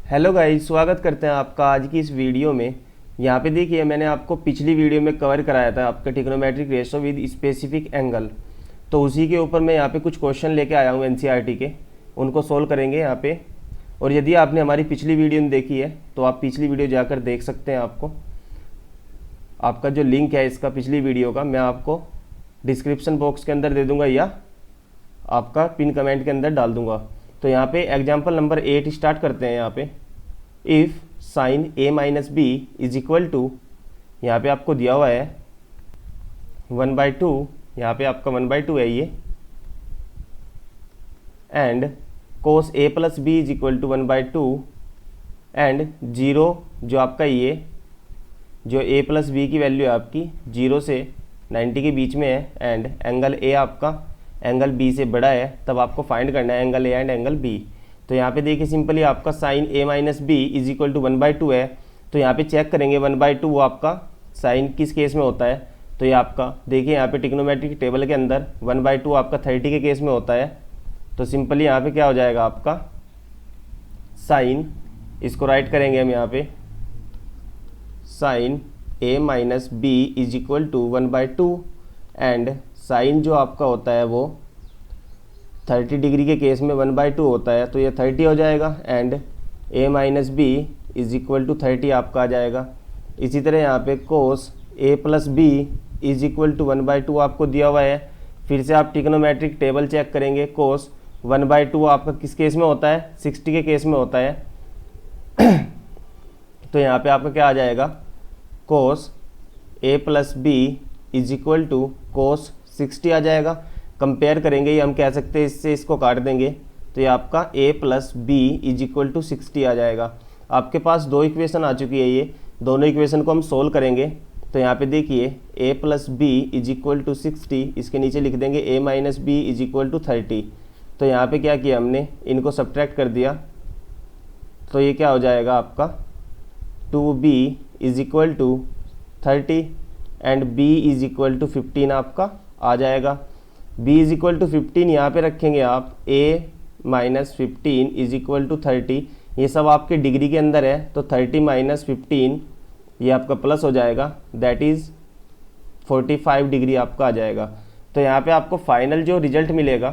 Hello guys, स्वागत करते हैं आपका आज की इस वीडियो में। यहाँ पे देखिए, मैंने आपको पिछली वीडियो में कवर कराया था आपका trigonometric ratio with specific angle. तो उसी के ऊपर मैं यहाँ पे कुछ क्वेश्चन लेके आया हूँ एनसीईआरटी के, उनको सोल्व करेंगे यहाँ पे। और यदि आपने हमारी पिछली वीडियो नहीं देखी है तो आप पिछली वीडियो जाकर देख सकते हैं। आपका जो लिंक है इसका पिछली वीडियो का मैं आपको डिस्क्रिप्शन बॉक्स के अंदर दे दूँगा या आपका पिन कमेंट के अंदर डाल दूँगा। तो यहाँ पे एग्जाम्पल नंबर 8 स्टार्ट करते हैं। यहाँ पे if sine a minus B is equal to, यहाँ पे आपको दिया हुआ है 1/2, यहाँ पे आपका 1/2 है ये, and cos a plus B is equal to 1/2 and 0, जो आपका ये जो a प्लस बी की वैल्यू है आपकी 0 से 90 के बीच में है, एंड एंगल a आपका एंगल b से बड़ा है, तब आपको फाइंड करना है angle a and angle b। तो यहाँ पे देखिए सिंपली आपका sine a minus B is equal to 1/2 है। तो यहाँ पे चेक करेंगे 1/2 वो आपका साइन किस केस में होता है। तो ये आपका देखिए यहाँ पे ट्रिग्नोमेट्रिक टेबल के अंदर 1/2 आपका 30 के केस में होता है। तो सिंपली यहाँ पे क्या हो जाएगा आपका साइन, इसको राइट करेंगे हम यहाँ पे sine a minus B is equal to 1/2 and sine जो आपका होता है वो 30 डिग्री के केस में 1/2 होता है, तो ये 30 हो जाएगा, and a minus B is equal to 30 आपका आ जाएगा। इसी तरह यहाँ पे cos a plus B is equal to 1/2 आपको दिया हुआ है। फिर से आप ट्रिग्नोमेट्रिक टेबल चेक करेंगे, कोस 1/2 आपका किस केस में होता है, 60 के केस में होता है। तो यहाँ पे आपका क्या आ जाएगा, cos a plus B is equal to cos 60 आ जाएगा। कंपेयर करेंगे, ये हम कह सकते हैं इससे इसको काट देंगे, तो ये आपका a plus B is equal to 60 आ जाएगा। आपके पास दो इक्वेशन आ चुकी है, ये दोनों इक्वेशन को हम सोल्व करेंगे। तो यहाँ पे देखिए a plus B is equal to 60, इसके नीचे लिख देंगे a minus B is equal to 30। तो यहाँ पे क्या किया हमने, इनको सब्ट्रैक्ट कर दिया, तो ये क्या हो जाएगा आपका 2b is equal to 30 and b is equal to 15 आपका आ जाएगा। b इज इक्वल टू 15 यहाँ पे रखेंगे आप, a minus 15 is equal to 30, ये सब आपके डिग्री के अंदर है, तो 30 माइनस 15 ये आपका प्लस हो जाएगा, दैट इज़ 45 डिग्री आपका आ जाएगा। तो यहाँ पे आपको फाइनल जो रिजल्ट मिलेगा,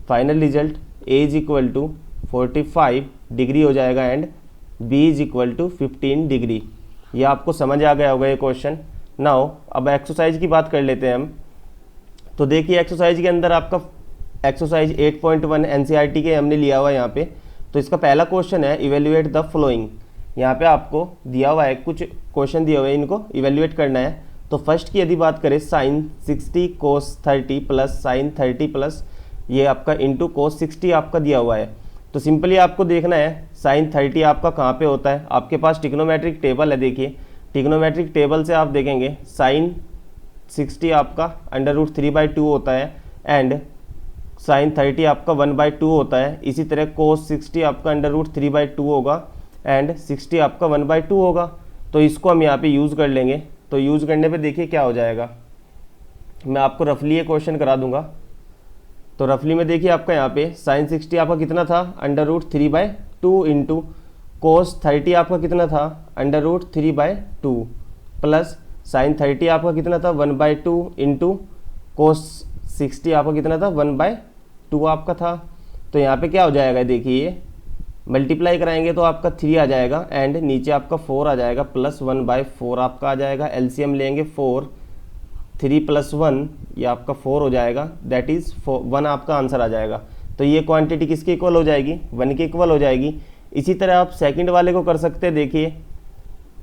final result a is equal to 45 degree हो जाएगा and b is equal to 15 degree. ये आपको समझ आ गया होगा ये क्वेश्चन। नाउ अब एक्सरसाइज की बात कर लेते हैं हम। तो देखिए एक्सरसाइज के अंदर आपका एक्सरसाइज 8.1 एनसीईआरटी के हमने लिया हुआ है यहाँ पे। तो इसका पहला क्वेश्चन है इवेल्युएट द फ्लोइंग। यहाँ पे आपको दिया हुआ है, कुछ क्वेश्चन दिए हुए हैं, इनको इवेल्युएट करना है। तो फर्स्ट की यदि बात करें, साइन 60 कोस 30 प्लस साइन 30 प्लस ये आपका इंटू कोस 60 आपका दिया हुआ है। तो सिंपली आपको देखना है साइन 30 आपका कहाँ पे होता है। आपके पास ट्रिग्नोमेट्रिक टेबल है, देखिए ट्रिग्नोमेट्रिक टेबल से आप देखेंगे साइन 60 आपका √3/2 होता है एंड साइन 30 आपका 1/2 होता है। इसी तरह कोस 60 आपका √3/2 होगा एंड 60 आपका 1/2 होगा। तो इसको हम यहाँ पे यूज़ कर लेंगे। तो यूज़ करने पे देखिए क्या हो जाएगा, मैं आपको रफली ये क्वेश्चन करा दूंगा। तो रफली में देखिए आपका यहाँ पे साइन 60 आपका कितना था, √3/2 इंटू कोस 30 आपका कितना था, √3/2 प्लस साइन 30 आपका कितना था 1/2 इंटू कोस 60 आपका कितना था 1/2 आपका था। तो यहाँ पे क्या हो जाएगा, देखिए मल्टीप्लाई कराएंगे तो आपका 3 आ जाएगा एंड नीचे आपका 4 आ जाएगा, प्लस 1/4 आपका आ जाएगा। एलसीएम लेंगे 4, 3 + 1 ये आपका 4 हो जाएगा, दैट इज़ 1 आपका आंसर आ जाएगा। तो ये क्वांटिटी किसके इक्वल हो जाएगी, 1 के इक्वल हो जाएगी। इसी तरह आप सेकंड वाले को कर सकते हैं। देखिए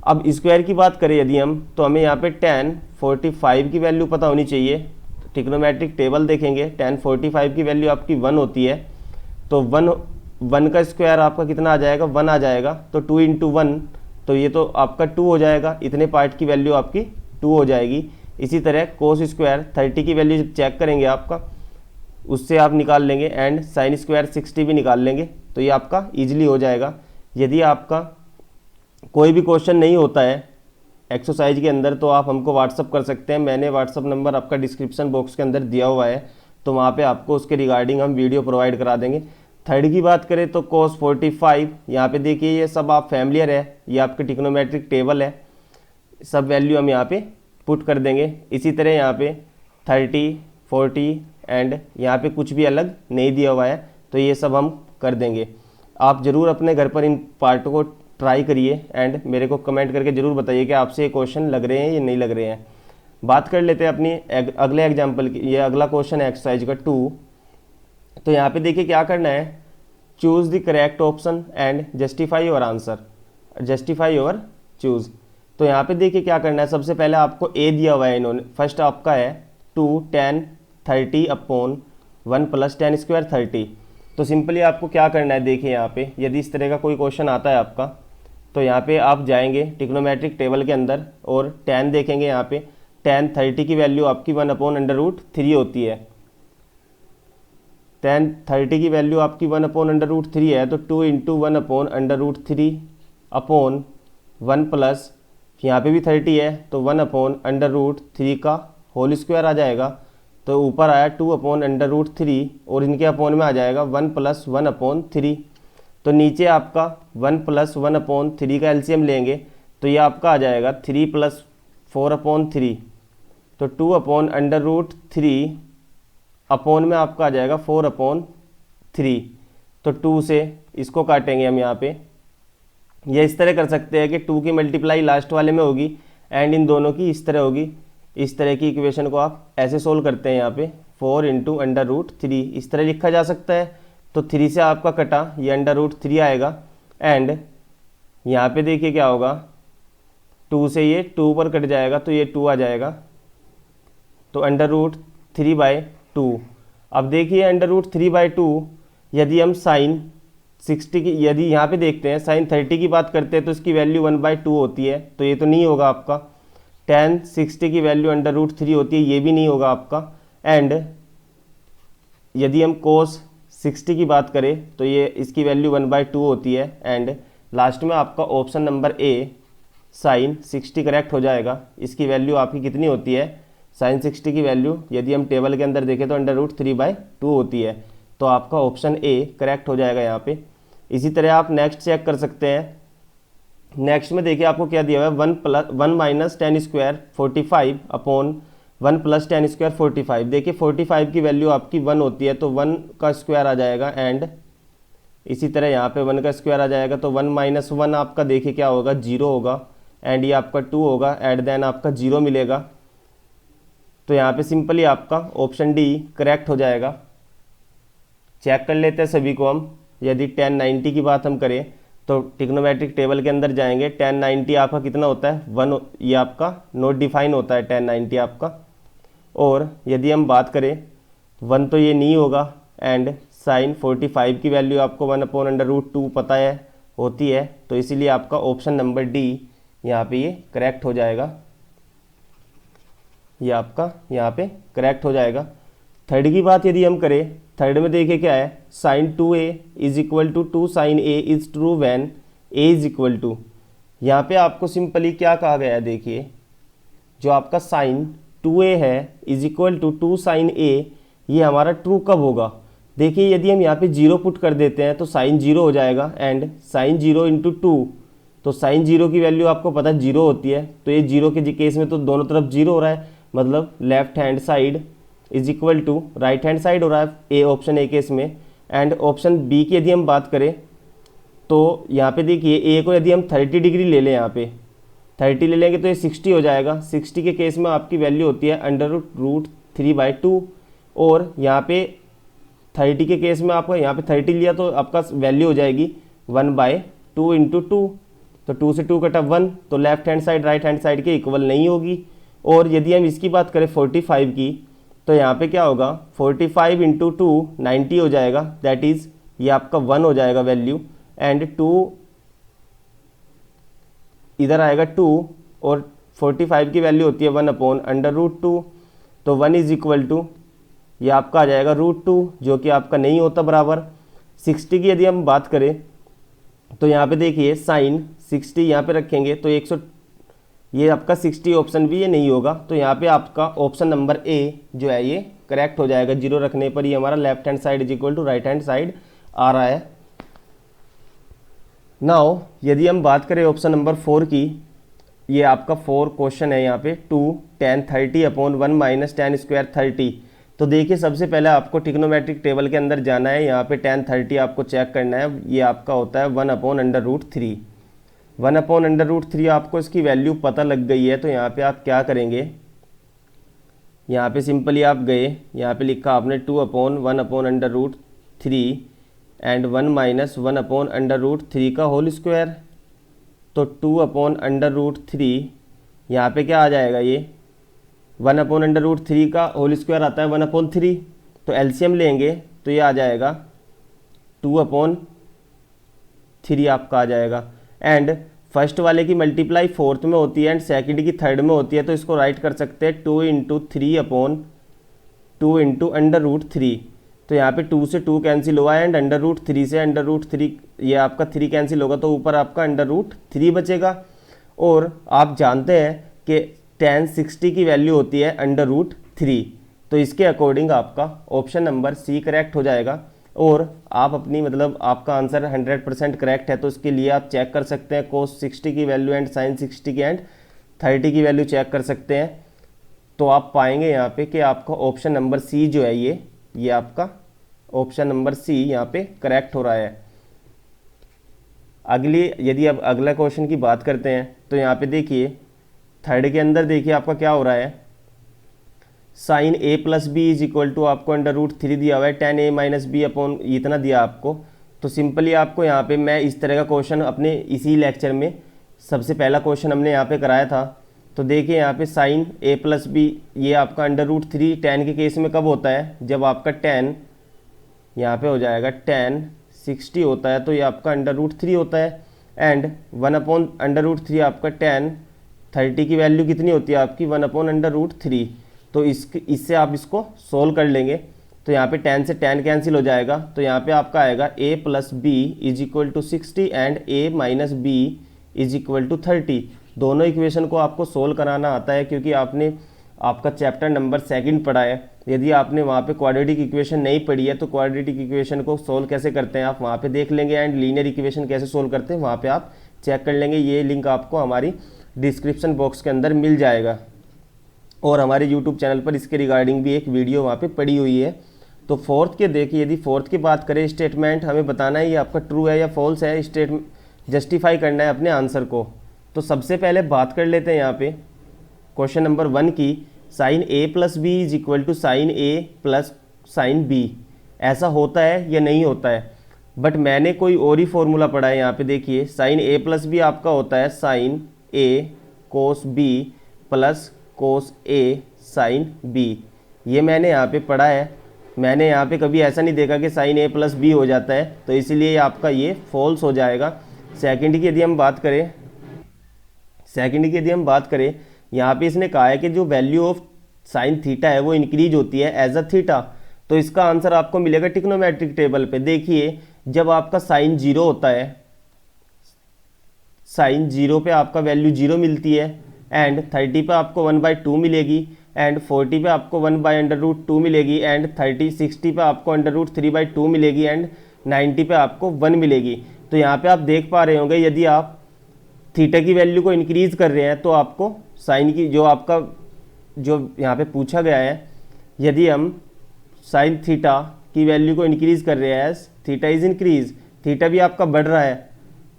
अब स्क्वायर की बात करें यदि हम, तो हमें यहाँ पे tan 45 की वैल्यू पता होनी चाहिए। ट्रिग्नोमेट्रिक टेबल देखेंगे, tan 45 की वैल्यू आपकी 1 होती है। तो 1 का स्क्वायर आपका कितना आ जाएगा, 1 आ जाएगा। तो 2 × 1, तो ये तो आपका 2 हो जाएगा, इतने पार्ट की वैल्यू आपकी 2 हो जाएगी। इसी तरह कोस स्क्वायर 30 की वैल्यू जब चेक करेंगे आपका, उससे आप निकाल लेंगे एंड साइन स्क्वायर 60 भी निकाल लेंगे, तो ये आपका ईजिली हो जाएगा। यदि आपका कोई भी क्वेश्चन नहीं होता है एक्सरसाइज के अंदर तो आप हमको व्हाट्सअप कर सकते हैं। मैंने व्हाट्सअप नंबर आपका डिस्क्रिप्शन बॉक्स के अंदर दिया हुआ है, तो वहाँ पे आपको उसके रिगार्डिंग हम वीडियो प्रोवाइड करा देंगे। थर्ड की बात करें तो cos 45, यहाँ पे देखिए ये सब आप फैमिलियर है, ये आपके ट्रिग्नोमेट्रिक टेबल है, सब वैल्यू हम यहाँ पे पुट कर देंगे। इसी तरह यहाँ पे 30, 40 एंड यहाँ पे कुछ भी अलग नहीं दिया हुआ है, तो ये सब हम कर देंगे। आप ज़रूर अपने घर पर इन पार्टों को ट्राई करिए एंड मेरे को कमेंट करके ज़रूर बताइए कि आपसे ये क्वेश्चन लग रहे हैं या नहीं लग रहे हैं। बात कर लेते हैं अपनी अगले एग्जाम्पल की। ये अगला क्वेश्चन है एक्सरसाइज का 2। तो यहाँ पे देखिए क्या करना है, choose the correct option and justify your answer, justify your choose. तो यहाँ पे देखिए क्या करना है, सबसे पहले आपको ए दिया हुआ है इन्होंने। फर्स्ट आपका है 2 tan 30 अपॉन 1 + tan स्क्वायर 30। तो सिंपली आपको क्या करना है, देखिए यहाँ पे यदि इस तरह का कोई क्वेश्चन आता है आपका, तो यहाँ पे आप जाएंगे ट्रिग्नोमेट्रिक टेबल के अंदर और tan देखेंगे। यहाँ पे tan 30 की वैल्यू आपकी 1/√3 होती है। tan 30 की वैल्यू आपकी 1/√3 है, तो 2 × 1/√3 अपॉन 1 प्लस यहाँ पे भी 30 है, तो 1/√3 का होल स्क्वायर आ जाएगा। तो ऊपर आया 2/√3 और इनके अपॉन में आ जाएगा 1 + 1/3। तो नीचे आपका 1 + 1/3 का एलसीएम लेंगे तो ये आपका आ जाएगा 3 + 4/3। तो 2/√3 अपॉन में आपका आ जाएगा 4/3। तो 2 से इसको काटेंगे हम यहाँ पे। ये इस तरह कर सकते हैं कि 2 की मल्टीप्लाई लास्ट वाले में होगी एंड इन दोनों की इस तरह होगी। इस तरह की इक्वेशन को आप ऐसे सोल्व करते हैं। यहाँ पे 4 × √3 इस तरह लिखा जा सकता है। तो 3 से आपका कटा ये √3 आएगा एंड यहाँ पे देखिए क्या होगा, 2 से ये 2 पर कट जाएगा तो ये 2 आ जाएगा, तो √3/2। अब देखिए √3/2 यदि हम साइन 60 की, यदि यहाँ पे देखते हैं साइन 30 की बात करते हैं तो इसकी वैल्यू 1/2 होती है, तो ये तो नहीं होगा आपका। tan 60 की वैल्यू √3 होती है, ये भी नहीं होगा आपका। एंड यदि हम cos 60 की बात करें तो ये इसकी वैल्यू 1/2 होती है। एंड लास्ट में आपका option number A sine 60 correct हो जाएगा। इसकी वैल्यू आपकी कितनी होती है, साइन 60 की वैल्यू यदि हम टेबल के अंदर देखें तो √3/2 होती है। तो आपका ऑप्शन ए करेक्ट हो जाएगा यहाँ पे। इसी तरह आप नेक्स्ट चेक कर सकते हैं। नेक्स्ट में देखिए आपको क्या दिया हुआ है, 1 - tan square 45 upon 1 + tan square 45। देखिए 45 की वैल्यू आपकी 1 होती है, तो 1 का स्क्वायर आ जाएगा एंड इसी तरह यहाँ पे 1 का स्क्वायर आ जाएगा। तो 1 - 1 आपका देखिए क्या होगा, 0 होगा एंड ये आपका 2 होगा एट देन आपका 0 मिलेगा। तो यहाँ पे सिंपली आपका ऑप्शन डी करेक्ट हो जाएगा। चेक कर लेते हैं सभी को हम। यदि tan 90 की बात हम करें तो ट्रिग्नोमेट्रिक टेबल के अंदर जाएंगे। tan 90 आपका कितना होता है, 1, ये आपका नॉट डिफाइन होता है tan 90 आपका। और यदि हम बात करें 1 तो ये नहीं होगा एंड साइन 45 की वैल्यू आपको 1/√2 पता है होती है, तो इसीलिए आपका ऑप्शन नंबर डी यहाँ पे ये करेक्ट हो जाएगा। ये आपका यहाँ पे करेक्ट हो जाएगा। थर्ड की बात यदि हम करें, थर्ड में देखिए क्या है, sin 2a = 2 sin a is true when a = यहाँ पे आपको सिंपली क्या कहा गया है, देखिए जो आपका sin 2a है = 2 sin a, ये हमारा ट्रू कब होगा। देखिए यदि हम यहाँ पे 0 पुट कर देते हैं तो sin 0 हो जाएगा एंड sin 0 × 2, तो sin 0 की वैल्यू आपको पता है 0 होती है। तो ये 0 के केस में तो दोनों तरफ 0 हो रहा है, मतलब left hand side = right hand side हो रहा है ए, ऑप्शन ए केस में। एंड ऑप्शन बी की यदि हम बात करें तो यहाँ पे देखिए ए को यदि हम 30 डिग्री ले लें, यहाँ पे 30 ले लेंगे तो ये 60 हो जाएगा। 60 के केस में आपकी वैल्यू होती है √3/2 और यहाँ पे 30 के केस में आपका यहाँ पे 30 लिया तो आपका वैल्यू हो जाएगी 1/2 × 2। तो 2 से 2 कटा 1, तो left hand side right hand side के इक्वल नहीं होगी। और यदि हम इसकी बात करें 45 की, तो यहाँ पे क्या होगा, 45 × 2 90 हो जाएगा, दैट इज़ ये आपका 1 हो जाएगा वैल्यू। एंड 2 इधर आएगा 2 और 45 की वैल्यू होती है 1/√2। तो 1 = ये आपका आ जाएगा √2, जो कि आपका नहीं होता बराबर। 60 की यदि हम बात करें तो यहाँ पे देखिए साइन 60 यहाँ पे रखेंगे तो 100, ये आपका 60 ऑप्शन भी ये नहीं होगा। तो यहाँ पे आपका ऑप्शन नंबर ए जो है ये करेक्ट हो जाएगा। 0 रखने पर ही हमारा left hand side = right hand side आ रहा है। नाउ यदि हम बात करें ऑप्शन नंबर 4 की, ये आपका 4 क्वेश्चन है यहाँ पे 2 tan 30 upon 1 minus tan square 30। तो देखिए सबसे पहले आपको ट्रिग्नोमेट्रिक टेबल के अंदर जाना है, यहाँ पे tan 30 आपको चेक करना है, ये आपका होता है 1 upon under root 3। 1 upon under root 3 आपको इसकी वैल्यू पता लग गई है, तो यहाँ पे आप क्या करेंगे, यहाँ पे सिंपली आप गए, यहाँ पे लिखा आपने 2 upon 1 upon under root 3 and 1 minus 1 upon under root 3 का होल स्क्वायर। तो 2 अपॉन अंडर रूट 3 यहाँ पे क्या आ जाएगा, ये 1 अपॉन अंडर रूट 3 का होल स्क्वायर आता है 1 अपॉन 3, तो एलसीएम लेंगे तो ये आ जाएगा 2 अपॉन 3 आपका आ जाएगा। एंड फर्स्ट वाले की मल्टीप्लाई फोर्थ में होती है एंड सेकंड की थर्ड में होती है, तो इसको राइट कर सकते हैं 2 into 3 upon 2 into under root 3। तो यहाँ पे 2 से 2 कैंसिल हुआ है एंड अंडर रूट 3 से अंडर रूट 3, ये आपका 3 कैंसिल होगा, तो ऊपर आपका अंडर रूट 3 बचेगा। और आप जानते हैं कि tan 60 की वैल्यू होती है अंडर रूट 3, तो इसके अकॉर्डिंग आपका ऑप्शन नंबर सी करेक्ट हो जाएगा। और आप अपनी मतलब आपका आंसर 100% करेक्ट है, तो इसके लिए आप चेक कर सकते हैं cos 60 की वैल्यू एंड sin 60 की एंड 30 की वैल्यू चेक कर सकते हैं। तो आप पाएंगे यहाँ पे कि आपका ऑप्शन नंबर सी जो है ये आपका ऑप्शन नंबर सी यहाँ पे करेक्ट हो रहा है। यदि अब अगला क्वेश्चन की बात करते हैं, तो यहाँ पे देखिए थर्ड के अंदर देखिए आपका क्या हो रहा है, sine A plus B is equal to आपको अंडर रूट 3 दिया हुआ है, tan a minus B upon इतना दिया आपको। तो सिंपली आपको यहाँ पे मैं इस तरह का क्वेश्चन अपने इसी लेक्चर में सबसे पहला क्वेश्चन हमने यहाँ पे कराया था। तो देखिए यहाँ पे साइन a प्लस बी, ये आपका अंडर रूट 3 tan के केस में कब होता है, जब आपका tan यहाँ पे हो जाएगा tan 60 होता है, तो ये आपका अंडर रूट 3 होता है। एंड 1 अपॉन अंडर रूट 3 आपका tan 30 की वैल्यू कितनी होती है आपकी 1 अपॉन अंडर रूट 3। तो इससे आप इसको सोल्व कर लेंगे, तो यहाँ पे tan से tan कैंसिल हो जाएगा, तो यहाँ पे आपका आएगा a plus B is equal to 60 and a minus B is equal to 30। दोनों इक्वेशन को आपको सोल्व कराना आता है, क्योंकि आपने आपका चैप्टर नंबर 2 पढ़ा है। यदि आपने वहाँ पे क्वाड्रेटिक इक्वेशन नहीं पढ़ी है, तो क्वाड्रेटिक इक्वेशन को सोल्व कैसे करते हैं आप वहाँ पे देख लेंगे, एंड लीनियर इक्वेशन कैसे सोल्व करते हैं वहाँ पे आप चेक कर लेंगे। ये लिंक आपको हमारी डिस्क्रिप्शन बॉक्स के अंदर मिल जाएगा, और हमारे यूट्यूब चैनल पर इसके रिगार्डिंग भी एक वीडियो वहाँ पे पड़ी हुई है। तो फोर्थ के देखिए, यदि फोर्थ की बात करें, स्टेटमेंट हमें बताना है ये आपका ट्रू है या फॉल्स है, जस्टिफाई करना है अपने आंसर को। तो सबसे पहले बात कर लेते हैं यहाँ पे क्वेश्चन नंबर 1 की, sine A plus B is equal to sine A plus sine B. ऐसा होता है या नहीं होता है, बट मैंने कोई और ही फॉर्मूला पढ़ा है। यहाँ पे देखिए साइन ए प्लस बी आपका होता है साइन ए कोस बी प्लस कोस ए साइन बी। ये मैंने यहाँ पे पढ़ा है, मैंने यहाँ पे कभी ऐसा नहीं देखा कि साइन ए प्लस बी हो जाता है, तो इसलिए आपका ये फॉल्स हो जाएगा। सेकंड की यदि हम बात करें, यहाँ पे इसने कहा है कि जो वैल्यू ऑफ साइन थीटा है वो इंक्रीज होती है एज अ थीटा, तो इसका आंसर आपको मिलेगा ट्रिग्नोमेट्रिक टेबल पे। देखिए जब आपका साइन 0 होता है, साइन 0 पे आपका वैल्यू 0 मिलती है, एंड 30 पे आपको 1/2 मिलेगी, एंड 40 पे आपको 1/√2 मिलेगी, एंड 60 पे आपको √3/2 मिलेगी, एंड 90 पे आपको 1 मिलेगी। तो यहाँ पे आप देख पा रहे होंगे, यदि आप थीटा की वैल्यू को इंक्रीज कर रहे हैं तो आपको साइन की जो यहाँ पे पूछा गया है, यदि हम साइन थीटा की वैल्यू को इंक्रीज कर रहे हैं, थीटा इज इंक्रीज, थीटा भी आपका बढ़ रहा है,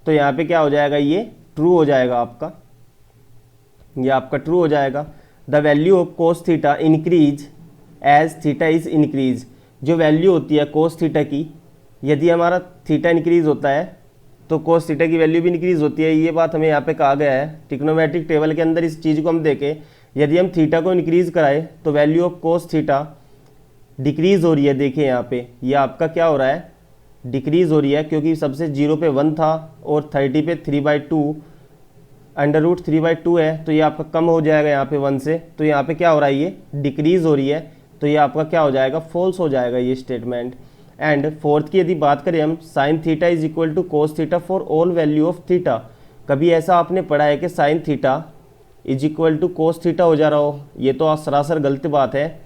तो यहाँ पे क्या हो जाएगा, ये ट्रू हो जाएगा आपका, ये आपका ट्रू हो जाएगा। The value of cos theta increase as theta is increase. जो वैल्यू होती है कोस थीटा की, यदि हमारा थीटा इंक्रीज होता है तो कोस थीटा की वैल्यू भी इंक्रीज होती है। ये बात हमें यहाँ पे कहा गया है ट्रिग्नोमेट्रिक टेबल के अंदर। इस चीज़ को हम देखें, यदि हम थीटा को इंक्रीज कराएं तो value of cos theta decrease हो रही है। देखिए यहाँ पे ये आपका क्या हो रहा है, डिक्रीज हो रही है, क्योंकि सबसे 0 पे 1 था और 30 पे 3/2 √3/2 है, तो ये आपका कम हो जाएगा यहाँ पे 1 से, तो यहाँ पे क्या हो रहा है, ये डिक्रीज हो रही है, तो ये आपका क्या हो जाएगा, फॉल्स हो जाएगा ये स्टेटमेंट। एंड फोर्थ की यदि बात करें हम, sine theta is equal to cos theta for all value of theta. कभी ऐसा आपने पढ़ा है कि sine theta is equal to cos theta हो जा रहा हो? ये तो सरासर गलत बात है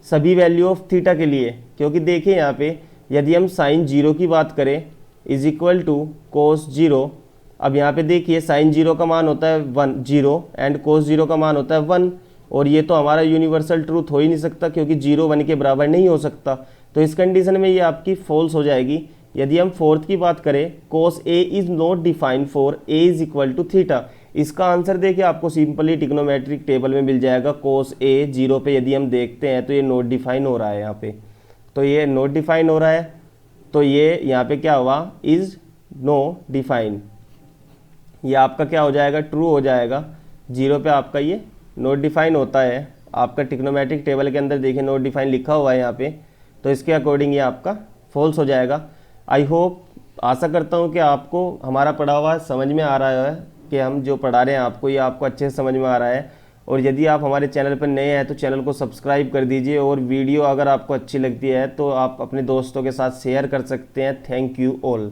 सभी वैल्यू ऑफ थीटा के लिए, क्योंकि देखिए यहाँ पे यदि हम साइन जीरो की बात करें is equal to cos zero, अब यहाँ पे देखिए साइन जीरो का मान होता है 1 0 एंड कोस जीरो का मान होता है 1, और ये तो हमारा यूनिवर्सल ट्रूथ हो ही नहीं सकता क्योंकि जीरो 1 के बराबर नहीं हो सकता। तो इस कंडीशन में ये आपकी फॉल्स हो जाएगी। यदि हम फोर्थ की बात करें cos a is not defined for a is equal to theta, इसका आंसर देखिए आपको सिंपली ट्रिग्नोमेट्रिक टेबल में मिल जाएगा। कोस ए जीरो पे यदि हम देखते हैं तो ये नॉट डिफाइन हो रहा है यहाँ पे, तो ये नॉट डिफाइन हो रहा है, तो ये यहाँ पे क्या हुआ इज नो डिफाइन, ये आपका क्या हो जाएगा ट्रू हो जाएगा। जीरो पे आपका ये नॉट डिफाइन होता है, आपका ट्रिग्नोमेट्रिक टेबल के अंदर देखिए नॉट डिफाइन लिखा हुआ है यहाँ पे, तो इसके अकॉर्डिंग ये आपका फॉल्स हो जाएगा। आई होप, आशा करता हूँ कि आपको हमारा पढ़ा हुआ समझ में आ रहा है, कि हम जो पढ़ा रहे हैं आपको ये आपको अच्छे से समझ में आ रहा है। और यदि आप हमारे चैनल पर नए हैं तो चैनल को सब्सक्राइब कर दीजिए, और वीडियो अगर आपको अच्छी लगती है तो आप अपने दोस्तों के साथ शेयर कर सकते हैं। Thank you all.